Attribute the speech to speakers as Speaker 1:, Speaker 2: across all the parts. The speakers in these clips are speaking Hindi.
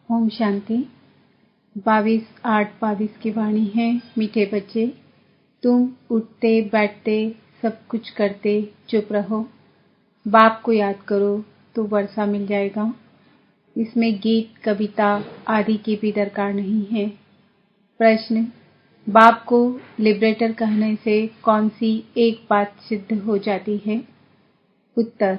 Speaker 1: ओम शांति। 22/8/22 की वाणी है। मीठे बच्चे, तुम उठते बैठते सब कुछ करते चुप रहो। बाप को याद करो तो वर्षा मिल जाएगा। इसमें गीत कविता आदि की भी दरकार नहीं है। प्रश्न: बाप को लिबरेटर कहने से कौन सी एक बात सिद्ध हो जाती है? उत्तर: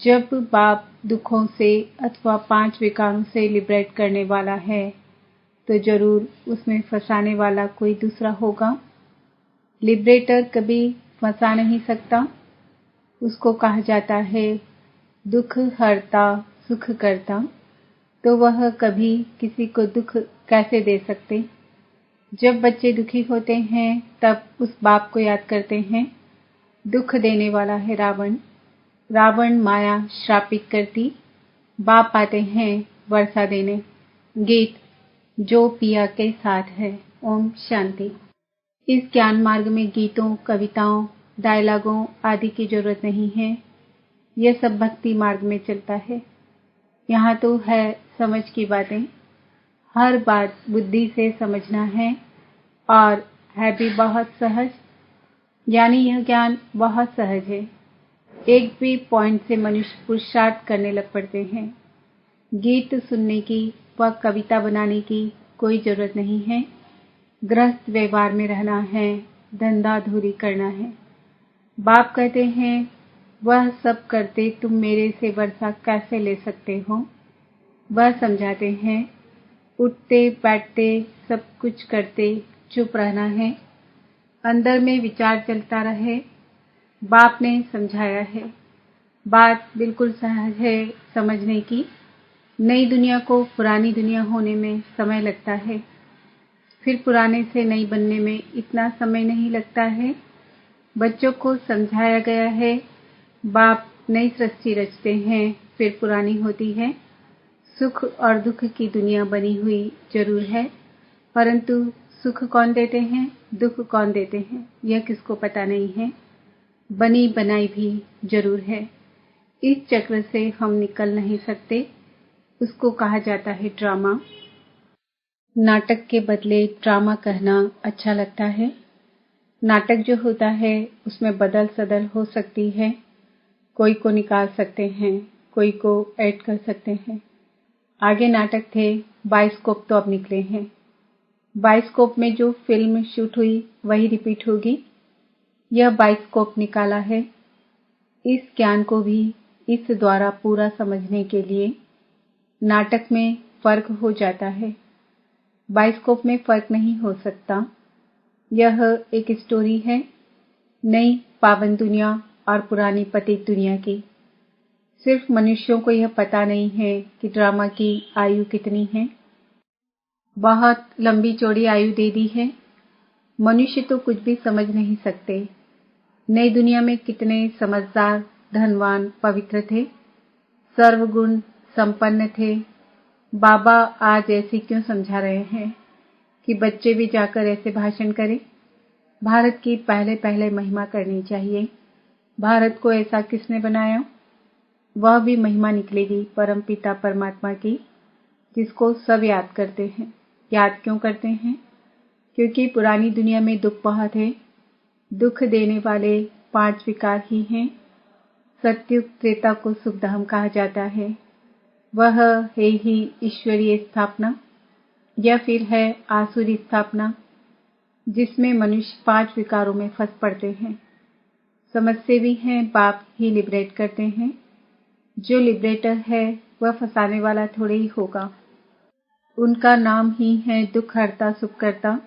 Speaker 1: जब बाप दुखों से अथवा 5 विकारों से लिबरेट करने वाला है तो जरूर उसमें फंसाने वाला कोई दूसरा होगा। लिबरेटर कभी फंसा नहीं सकता। उसको कहा जाता है दुख हरता सुख करता, तो वह कभी किसी को दुख कैसे दे सकते? जब बच्चे दुखी होते हैं तब उस बाप को याद करते हैं। दुख देने वाला है रावण। रावण माया श्रापित करती। बाप आते हैं वर्षा देने। गीत जो पिया के साथ है। ओम शांति। इस ज्ञान मार्ग में गीतों कविताओं डायलॉगों आदि की जरूरत नहीं है। यह सब भक्ति मार्ग में चलता है। यहाँ तो है समझ की बातें। हर बात बुद्धि से समझना है और है भी बहुत सहज। यानी यह ज्ञान बहुत सहज है। एक भी पॉइंट से मनुष्य पुरुषार्थ करने लग पड़ते हैं। गीत सुनने की व कविता बनाने की कोई जरूरत नहीं है। गृहस्थ व्यवहार में रहना है, धंधा धूरी करना है। बाप कहते हैं वह सब करते तुम मेरे से वर्षा कैसे ले सकते हो? वह समझाते हैं उठते बैठते सब कुछ करते चुप रहना है। अंदर में विचार चलता रहे। बाप ने समझाया है। बात बिल्कुल सहज है समझने की। नई दुनिया को पुरानी दुनिया होने में समय लगता है, फिर पुराने से नई बनने में इतना समय नहीं लगता है। बच्चों को समझाया गया है बाप नई सृष्टि रचते हैं फिर पुरानी होती है। सुख और दुख की दुनिया बनी हुई जरूर है, परंतु सुख कौन देते हैं दुख कौन देते हैं यह किसको पता नहीं है। बनी बनाई भी जरूर है। इस चक्र से हम निकल नहीं सकते। उसको कहा जाता है ड्रामा। नाटक के बदले ड्रामा कहना अच्छा लगता है। नाटक जो होता है उसमें बदल सदल हो सकती है। कोई को निकाल सकते हैं, कोई को ऐड कर सकते हैं। आगे नाटक थे, बाइस्कोप तो अब निकले हैं। बाइस्कोप में जो फिल्म शूट हुई वही रिपीट होगी। यह बाइस्कोप निकाला है। इस ज्ञान को भी इस द्वारा पूरा समझने के लिए नाटक में फर्क हो जाता है। बाइस्कोप में फर्क नहीं हो सकता। यह एक स्टोरी है नई पावन दुनिया और पुरानी पतित दुनिया की। सिर्फ मनुष्यों को यह पता नहीं है कि ड्रामा की आयु कितनी है। बहुत लंबी चौड़ी आयु दे दी है। मनुष्य तो कुछ भी समझ नहीं सकते। नई दुनिया में कितने समझदार धनवान पवित्र थे, सर्वगुण संपन्न थे। बाबा आज ऐसे क्यों समझा रहे हैं कि बच्चे भी जाकर ऐसे भाषण करें? भारत की पहले पहले महिमा करनी चाहिए। भारत को ऐसा किसने बनाया? वह भी महिमा निकलेगी परमपिता परमात्मा की, जिसको सब याद करते हैं। याद क्यों करते हैं? क्योंकि पुरानी दुनिया में दुख बहुत है। दुख देने वाले 5 विकार ही हैं। सत्युग त्रेता को सुखधाम कहा जाता है। वह है ही ईश्वरीय स्थापना या फिर है आसुरी स्थापना, जिसमें मनुष्य 5 विकारों में फंस पड़ते हैं। समझते भी हैं बाप ही लिबरेट करते हैं। जो लिबरेटर है वह फंसाने वाला थोड़े ही होगा। उनका नाम ही है दुख हरता सुख करता।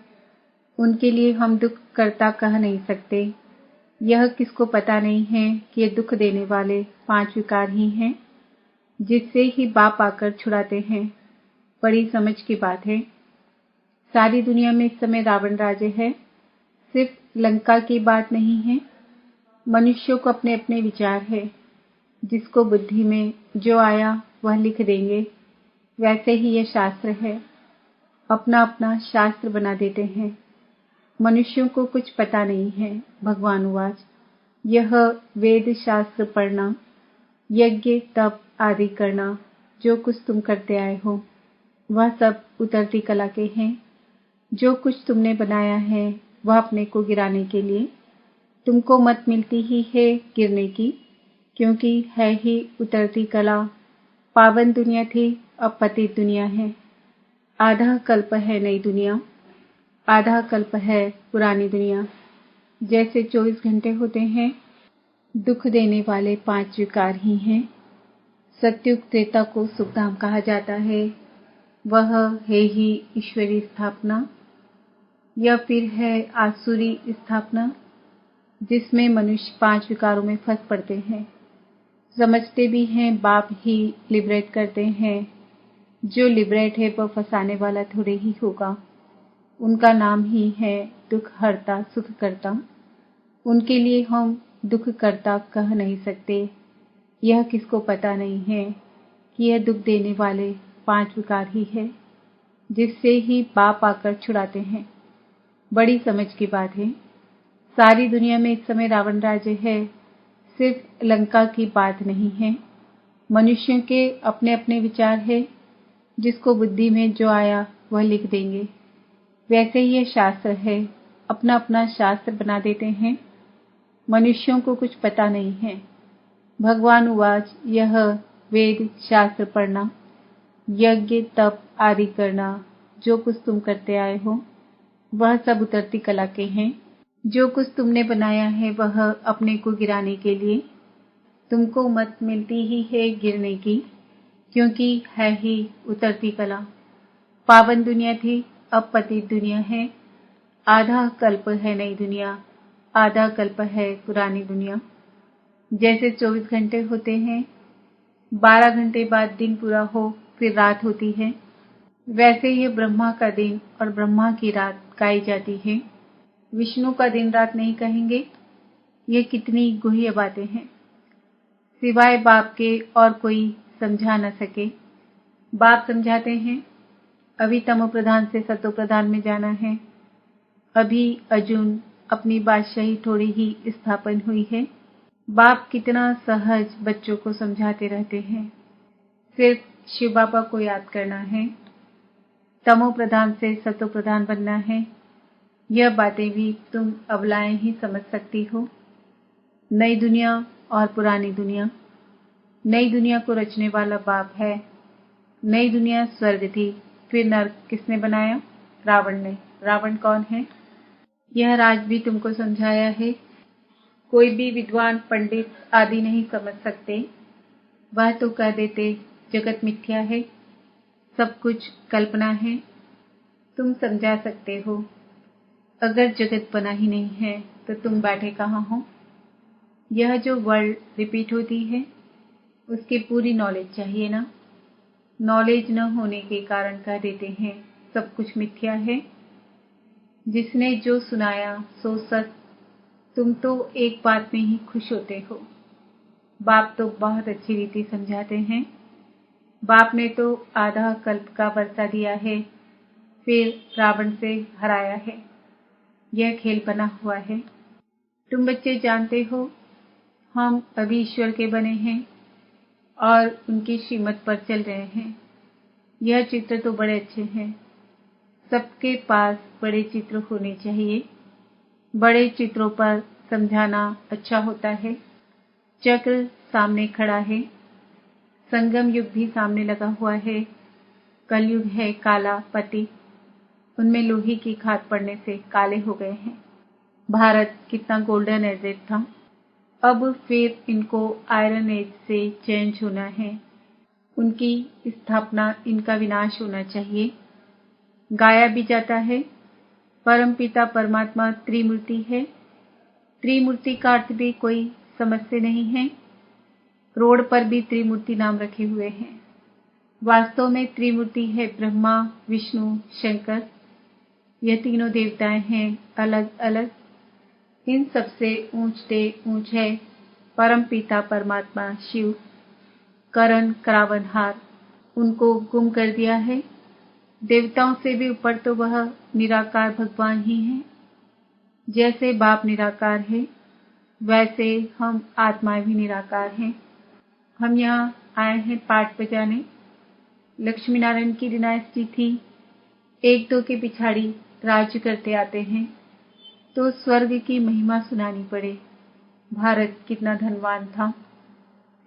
Speaker 1: उनके लिए हम दुख करता कह नहीं सकते। यह किसको पता नहीं है कि ये दुख देने वाले 5 विकार ही हैं, जिससे ही बाप आकर छुड़ाते हैं। बड़ी समझ की बात है। सारी दुनिया में इस समय रावण राज्य है। सिर्फ लंका की बात नहीं है। मनुष्यों को अपने अपने विचार है। जिसको बुद्धि में जो आया वह लिख देंगे। वैसे ही यह शास्त्र है। अपना अपना शास्त्र बना देते हैं। मनुष्यों को कुछ पता नहीं है। भगवान उवाच, यह वेद शास्त्र पढ़ना, यज्ञ तप आदि करना, जो कुछ तुम करते आए हो, वह सब उतरती कला के हैं। जो कुछ तुमने बनाया है वह अपने को गिराने के लिए। तुमको मत मिलती ही है गिरने की, क्योंकि है ही उतरती कला। पावन दुनिया थी, अब पतित दुनिया है। आधा कल्प है नई दुनिया, आधा कल्प है पुरानी दुनिया। जैसे 24 घंटे होते हैं, दुख देने वाले 5 विकार ही हैं। सत्युग त्रेता को सुखधाम कहा जाता है। वह है ही ईश्वरी स्थापना, या फिर है आसुरी स्थापना, जिसमें मनुष्य 5 विकारों में फंस पड़ते हैं। समझते भी हैं बाप ही लिबरेट करते हैं। जो लिबरेट है वह फंसाने वाला थोड़े ही होगा। उनका नाम ही है दुख हरता सुख करता। उनके लिए हम दुख करता कह नहीं सकते। यह किसको पता नहीं है कि यह दुख देने वाले 5 विकार ही है, जिससे ही बाप आकर छुड़ाते हैं। बड़ी समझ की बात है। सारी दुनिया में इस समय रावण राज्य है, सिर्फ लंका की बात नहीं है। मनुष्यों के अपने अपने विचार है, जिसको बुद्धि में जो आया वह लिख देंगे। वैसे ही यह शास्त्र है, अपना अपना शास्त्र बना देते हैं। मनुष्यों को कुछ पता नहीं है। भगवान उवाच, यह वेद शास्त्र पढ़ना, यज्ञ तप आदि करना, जो कुछ तुम करते आए हो वह सब उतरती कला के हैं। जो कुछ तुमने बनाया है वह अपने को गिराने के लिए। तुमको मत मिलती ही है गिरने की, क्योंकि है ही उतरती कला। पावन दुनिया थी, अब पतित दुनिया है। आधा कल्प है नई दुनिया, आधा कल्प है पुरानी दुनिया। जैसे 24 घंटे होते हैं, 12 घंटे बाद दिन पूरा हो फिर रात होती है, वैसे ही ब्रह्मा का दिन और ब्रह्मा की रात गाई जाती है। विष्णु का दिन रात नहीं कहेंगे। ये कितनी गुह्य बातें हैं, सिवाय बाप के और कोई समझा न सके। बाप समझाते हैं, अभी तमो प्रधान से सतो प्रधान में जाना है। अभी अर्जुन अपनी बादशाही थोड़ी ही स्थापन हुई है। बाप कितना सहज बच्चों को समझाते रहते हैं। सिर्फ शिव बाबा को याद करना है, तमो प्रधान से सतो प्रधान बनना है। यह बातें भी तुम अबलाएं ही समझ सकती हो। नई दुनिया और पुरानी दुनिया। नई दुनिया को रचने वाला बाप है। नई दुनिया स्वर्ग थी, फिर नर्क किसने बनाया? रावण ने। रावण कौन है? यह राज भी तुमको समझाया है। कोई भी विद्वान पंडित आदि नहीं समझ सकते। वह तो कह देते जगत मिथ्या है, सब कुछ कल्पना है। तुम समझा सकते हो। अगर जगत बना ही नहीं है तो तुम बैठे कहाँ हो? यह जो वर्ल्ड रिपीट होती है, उसकी पूरी नॉलेज चाहिए ना। नॉलेज न होने के कारण कह देते हैं सब कुछ मिथ्या है। जिसने जो सुनाया सो सच। तुम तो एक बात में ही खुश होते हो। बाप तो बहुत अच्छी रीति समझाते हैं। बाप ने तो आधा कल्प का वर्षा दिया है, फिर रावण से हराया है। यह खेल बना हुआ है। तुम बच्चे जानते हो, हम अभी ईश्वर के बने हैं और उनकी श्रीमत पर चल रहे हैं। यह चित्र तो बड़े अच्छे हैं। सबके पास बड़े चित्र होने चाहिए। बड़े चित्रों पर समझाना अच्छा होता है। चक्र सामने खड़ा है, संगम युग भी सामने लगा हुआ है। कलयुग है काला पति, उनमें लोहे की खाद पड़ने से काले हो गए हैं। भारत कितना गोल्डन एज था, अब फिर इनको आयरन एज से चेंज होना है। उनकी स्थापना, इनका विनाश होना चाहिए। गाया भी जाता है, परमपिता परमात्मा त्रिमूर्ति है। त्रिमूर्ति का अर्थ भी कोई समझते नहीं है। रोड पर भी त्रिमूर्ति नाम रखे हुए हैं। वास्तव में त्रिमूर्ति है ब्रह्मा, विष्णु, शंकर। यह तीनों देवताएं हैं अलग अलग। इन सबसे ऊंचते ऊंच है परमपिता परमात्मा शिव। करण करावनहार, उनको गुम कर दिया है। देवताओं से भी ऊपर तो वह निराकार भगवान ही हैं। जैसे बाप निराकार है, वैसे हम आत्माएं भी निराकार हैं। हम यहाँ आए हैं पाठ बजाने। लक्ष्मी नारायण की डिनास्टी थी। एक दो के पिछाड़ी राज्य करते आते हैं तो स्वर्ग की महिमा सुनानी पड़े। भारत कितना धनवान था,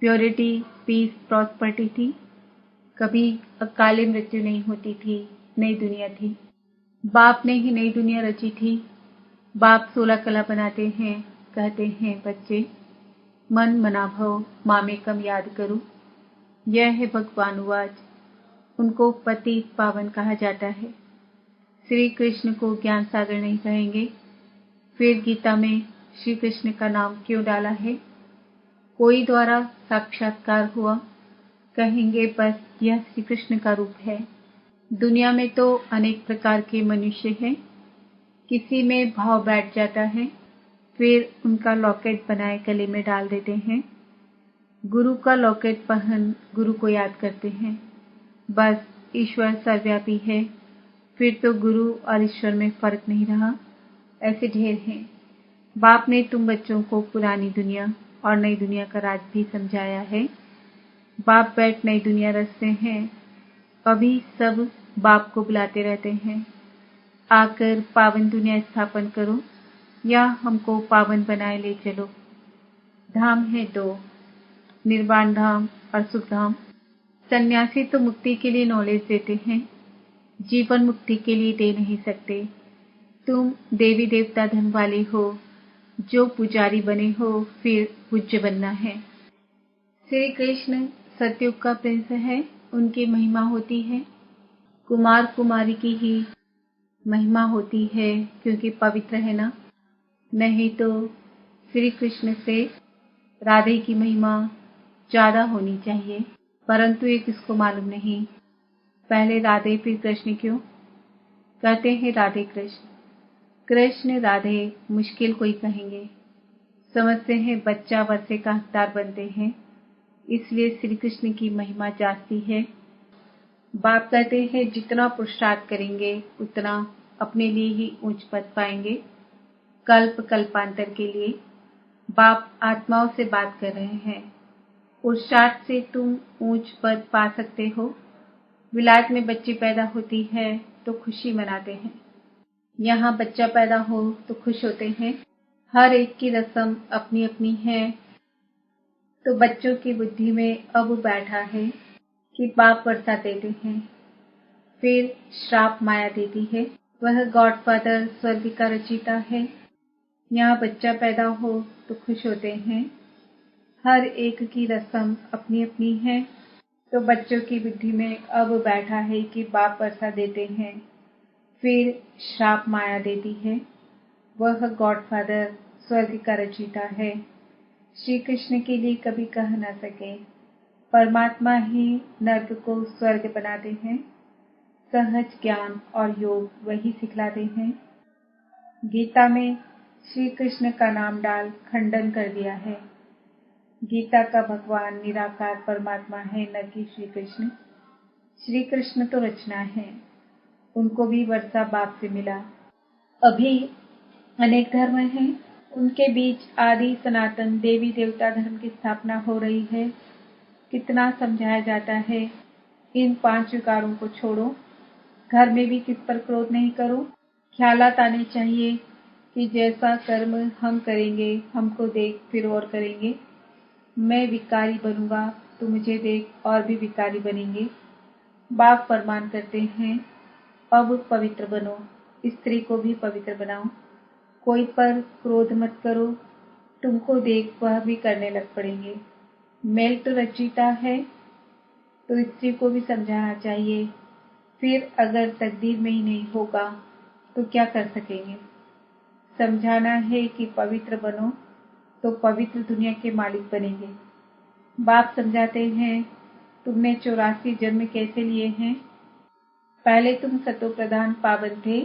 Speaker 1: प्योरिटी, पीस, प्रॉस्पर्टी थी। कभी अकाले मृत्यु नहीं होती थी, नई दुनिया थी। बाप ने ही नई दुनिया रची थी। बाप 16 कला बनाते हैं, कहते हैं बच्चे मन मना भव मामेकम याद करो। यह है भगवानुवाच। उनको पतित पावन कहा जाता है। श्री कृष्ण को ज्ञान सागर नहीं कहेंगे। फिर गीता में श्री कृष्ण का नाम क्यों डाला है? कोई द्वारा साक्षात्कार हुआ, कहेंगे बस यह श्री कृष्ण का रूप है। दुनिया में तो अनेक प्रकार के मनुष्य हैं। किसी में भाव बैठ जाता है, फिर उनका लॉकेट बनाए गले में डाल देते हैं। गुरु का लॉकेट पहन गुरु को याद करते हैं। बस ईश्वर सर्वव्यापी है, फिर तो गुरु और ईश्वर में फर्क नहीं रहा। ऐसे ढेर हैं। बाप ने तुम बच्चों को पुरानी दुनिया और नई दुनिया का राज भी समझाया है। बाप बैठ नई दुनिया रचते हैं। अभी सब बाप को बुलाते रहते हैं, आकर पावन दुनिया स्थापन करो या हमको पावन बनाए ले चलो। धाम है दो, निर्वाण धाम और सुख धाम। सन्यासी तो मुक्ति के लिए नॉलेज देते हैं, जीवन मुक्ति के लिए दे नहीं सकते। तुम देवी देवता धन वाले हो, जो पुजारी बने हो, फिर पूज्य बनना है। श्री कृष्ण सतयुग का प्रिंस है, उनकी महिमा होती है। कुमार कुमारी की ही महिमा होती है, क्योंकि पवित्र है ना। नहीं तो श्री कृष्ण से राधे की महिमा ज्यादा होनी चाहिए, परंतु ये किसको मालूम नहीं। पहले राधे फिर कृष्ण क्यों? कहते हैं राधे कृष्ण, कृष्ण राधे मुश्किल कोई कहेंगे। समझते हैं बच्चा वर्षे का हकदार बनते हैं, इसलिए श्री कृष्ण की महिमा जाती है। बाप कहते हैं जितना पुरुषार्थ करेंगे उतना अपने लिए ही ऊंच पद पाएंगे। कल्प कल्पांतर के लिए बाप आत्माओं से बात कर रहे हैं। पुरुषार्थ से तुम ऊंच पद पा सकते हो। विलायत में बच्ची पैदा होती है तो खुशी मनाते हैं। यहाँ बच्चा पैदा हो तो खुश होते हैं। हर एक की रस्म अपनी अपनी है। तो बच्चों की बुद्धि में अब बैठा है कि बाप वर्षा देते हैं, फिर श्राप माया देती है। वह गॉडफादर स्वर्ग का रचयिता है। यहाँ बच्चा पैदा हो तो खुश होते हैं। हर एक की रस्म अपनी अपनी है। तो बच्चों की बुद्धि में अब बैठा है कि बाप वर्षा देते हैं, फिर श्राप माया देती है। वह गॉडफादर स्वर्ग का रचयिता है। श्री कृष्ण के लिए कभी कह न सके। परमात्मा ही नर्क को स्वर्ग बनाते हैं। सहज ज्ञान और योग वही सिखलाते हैं। गीता में श्री कृष्ण का नाम डाल खंडन कर दिया है। गीता का भगवान निराकार परमात्मा है, न कि श्री कृष्ण। श्री कृष्ण तो रचना है, उनको भी वर्षा बाप से मिला। अभी अनेक धर्म हैं, उनके बीच आदि सनातन देवी देवता धर्म की स्थापना हो रही है। कितना समझाया जाता है, इन 5 विकारों को छोड़ो, घर में भी किस पर क्रोध नहीं करो। ख्यालात आने चाहिए कि जैसा कर्म हम करेंगे हमको देख फिर और करेंगे। मैं विकारी बनूंगा तो मुझे देख और भी विकारी बनेंगे। बाप फरमान करते हैं अब पवित्र बनो, स्त्री को भी पवित्र बनाओ। कोई पर क्रोध मत करो, तुमको देख वह भी करने लग पड़ेंगे। मेल तो रचयिता है, तो स्त्री को भी समझाना चाहिए। फिर अगर तकदीर में ही नहीं होगा तो क्या कर सकेंगे। समझाना है कि पवित्र बनो तो पवित्र दुनिया के मालिक बनेंगे। बाप समझाते हैं तुमने 84 जन्म कैसे लिए हैं। पहले तुम सतो प्रधान पावन थे,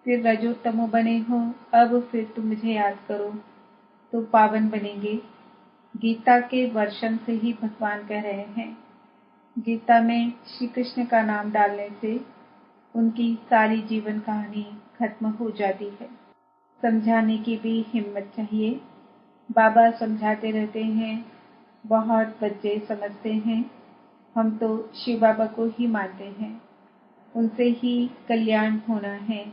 Speaker 1: फिर रजो तमो बने हो। अब फिर तुम मुझे याद करो तो पावन बनेंगे। गीता के वर्षन से ही भगवान कह रहे हैं। गीता में श्री कृष्ण का नाम डालने से उनकी सारी जीवन कहानी खत्म हो जाती है। समझाने की भी हिम्मत चाहिए। बाबा समझाते रहते हैं, बहुत बच्चे समझते हैं, हम तो शिव बाबा को ही मानते हैं, उनसे ही कल्याण होना है।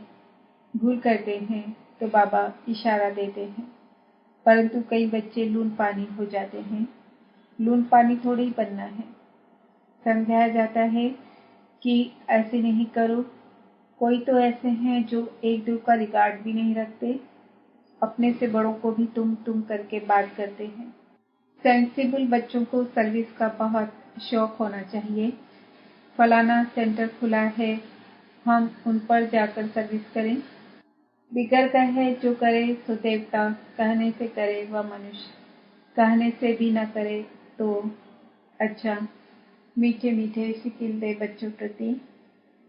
Speaker 1: भूल करते हैं तो बाबा इशारा देते हैं, परंतु कई बच्चे लून पानी हो जाते हैं। लून पानी थोड़ी ही बनना है। समझाया जाता है कि ऐसे नहीं करो। कोई तो ऐसे हैं जो एक दूसरे का रिगार्ड भी नहीं रखते, अपने से बड़ों को भी तुम करके बात करते हैं। सेंसिबल बच्चों को सर्विस का बहुत शौक होना चाहिए। फलाना सेंटर खुला है, हम उन पर जाकर सर्विस करें। बिगर कहे जो करे सो देवता, कहने से करे वह मनुष्य, कहने से भी न करे तो अच्छा। मीठे मीठे सिकिलते बच्चों प्रति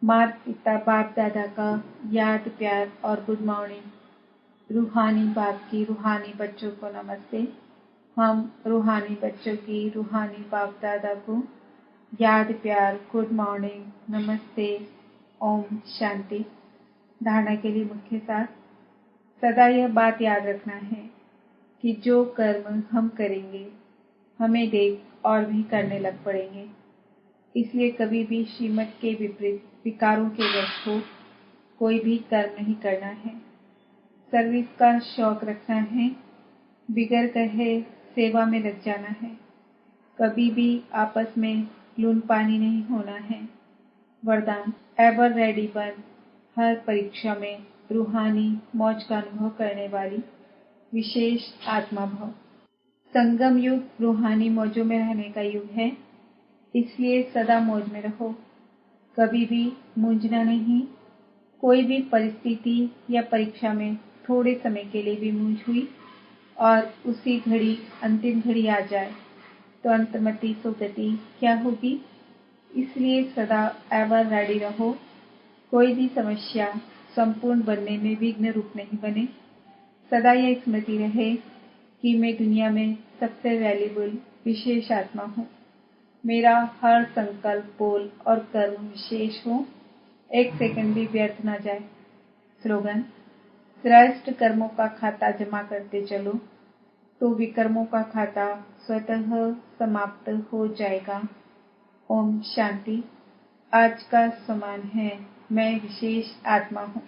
Speaker 1: माता पिता बाप दादा का याद प्यार और गुड मॉर्निंग। रूहानी बाप की रूहानी बच्चों को नमस्ते। हम रूहानी बच्चों की रूहानी बाप दादा को याद प्यार गुड मॉर्निंग नमस्ते। ओम शांति। धारणा के लिए मुख्य सार। सदा यह बात याद रखना है कि जो कर्म हम करेंगे हमें देख और भी करने लग पड़ेंगे। इसलिए कभी भी श्रीमत के विपरीत विकारों के वश हो कोई भी कर्म नहीं करना है। सर्विस का शौक रखना है, बिगर कहे सेवा में लग जाना है। कभी भी आपस में लून पानी नहीं होना है। वरदान एवर रेडी बन, हर परीक्षा में रूहानी मौज का अनुभव करने वाली विशेष आत्मा भव। संगम युग रूहानी मौजों में रहने का युग है, इसलिए सदा मौज में रहो। कभी भी मूंझना नहीं। कोई भी परिस्थिति या परीक्षा में थोड़े समय के लिए भी मूंझ हुई और उसी घड़ी अंतिम घड़ी आ जाए तो अंतमति सुगति क्या होगी। इसलिए सदा एवर रेडी रहो। कोई भी समस्या संपूर्ण बनने में विघ्न रूप नहीं बने। सदा यह स्मृति रहे कि मैं दुनिया में सबसे वैल्यूबल विशेष आत्मा हूँ। मेरा हर संकल्प बोल और कर्म विशेष हो, एक सेकंड भी व्यर्थ न जाए। स्लोगन श्रेष्ठ कर्मों का खाता जमा करते चलो तो विकर्मों का खाता स्वतः समाप्त हो जाएगा। ओम शांति। आज का समान है मैं विशेष आत्मा हूँ।